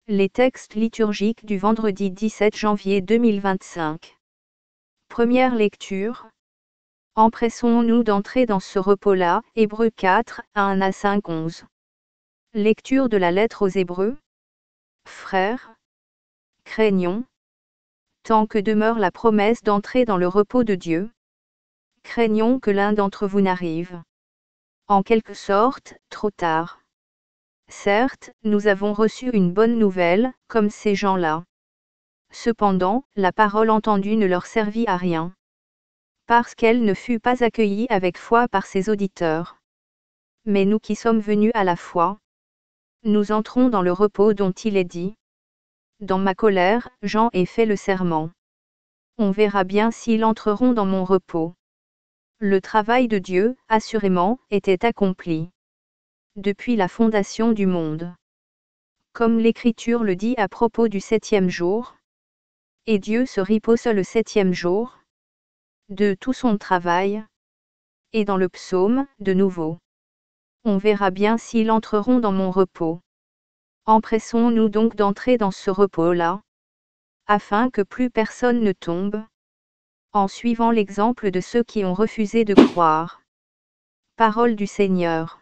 Les textes liturgiques du vendredi 17 janvier 2025. Première lecture. Empressons-nous d'entrer dans ce repos-là, Hébreux 4, 1 à 5, 11. Lecture de la lettre aux Hébreux. Frères, craignons, tant que demeure la promesse d'entrer dans le repos de Dieu, craignons que l'un d'entre vous n'arrive, en quelque sorte, trop tard. Certes, nous avons reçu une bonne nouvelle, comme ces gens-là. Cependant, la parole entendue ne leur servit à rien, parce qu'elle ne fut pas accueillie avec foi par ses auditeurs. Mais nous qui sommes venus à la foi, nous entrons dans le repos dont il est dit. Dans ma colère, Jean ai fait le serment. On verra bien s'ils entreront dans mon repos. Le travail de Dieu, assurément, était accompli depuis la fondation du monde. Comme l'Écriture le dit à propos du 7e jour. Et Dieu se riposa le 7e jour de tout son travail. Et dans le psaume, de nouveau. On verra bien s'ils entreront dans mon repos. Empressons-nous donc d'entrer dans ce repos-là, afin que plus personne ne tombe, en suivant l'exemple de ceux qui ont refusé de croire. Parole du Seigneur.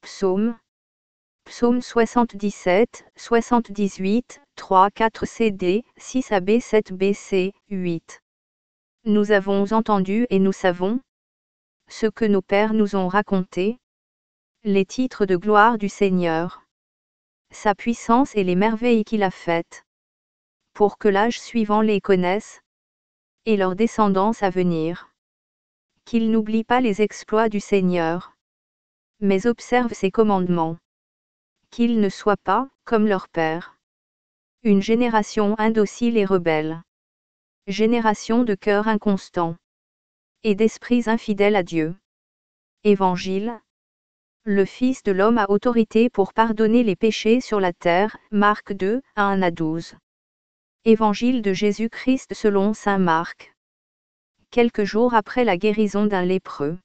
Psaume 77, 78, 3, 4 CD, 6 AB, 7 BC, 8. Nous avons entendu et nous savons ce que nos pères nous ont raconté, les titres de gloire du Seigneur, sa puissance et les merveilles qu'il a faites, pour que l'âge suivant les connaisse, et leur descendance à venir. Qu'ils n'oublient pas les exploits du Seigneur, mais observent ses commandements. Qu'ils ne soient pas, comme leur père, une génération indocile et rebelle, génération de cœurs inconstants, et d'esprits infidèles à Dieu. Évangile. Le Fils de l'homme a autorité pour pardonner les péchés sur la terre, Marc 2, 1 à 12. Évangile de Jésus-Christ selon saint Marc. Quelques jours après la guérison d'un lépreux,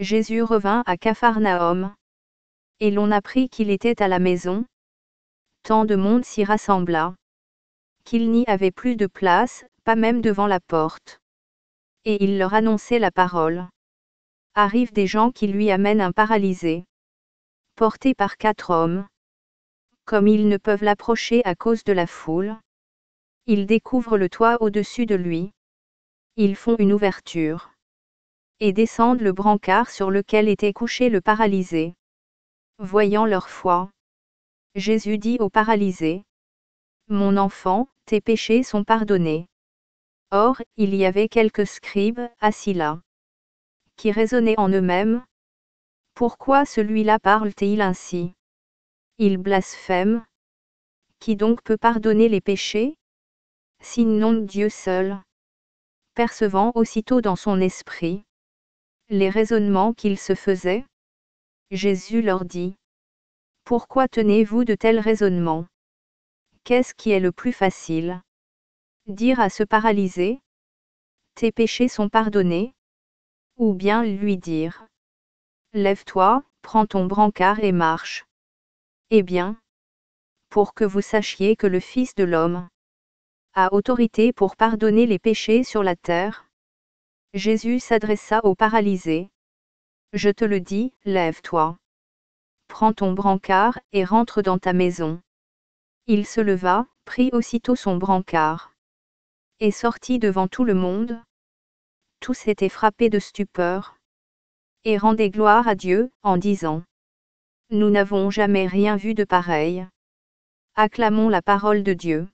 Jésus revint à Capharnaüm. Et l'on apprit qu'il était à la maison. Tant de monde s'y rassembla, qu'il n'y avait plus de place, pas même devant la porte. Et il leur annonçait la parole. Arrivent des gens qui lui amènent un paralysé, porté par 4 hommes. Comme ils ne peuvent l'approcher à cause de la foule, ils découvrent le toit au-dessus de lui. Ils font une ouverture, et descendent le brancard sur lequel était couché le paralysé. Voyant leur foi, Jésus dit au paralysé: Mon enfant, tes péchés sont pardonnés. Or, il y avait quelques scribes, assis là, qui raisonnaient en eux-mêmes. Pourquoi celui-là parle-t-il ainsi? Il blasphème. Qui donc peut pardonner les péchés? Sinon Dieu seul. Percevant aussitôt dans son esprit les raisonnements qu'il se faisait, Jésus leur dit: Pourquoi tenez-vous de tels raisonnements? Qu'est-ce qui est le plus facile? Dire à ce paralysé: Tes péchés sont pardonnés? Ou bien lui dire: Lève-toi, prends ton brancard et marche. Eh bien, pour que vous sachiez que le Fils de l'homme a autorité pour pardonner les péchés sur la terre, Jésus s'adressa au paralysé: Je te le dis, lève-toi. Prends ton brancard et rentre dans ta maison. Il se leva, prit aussitôt son brancard, et sortit devant tout le monde. Tous étaient frappés de stupeur, et rendaient gloire à Dieu, en disant: Nous n'avons jamais rien vu de pareil. Acclamons la parole de Dieu.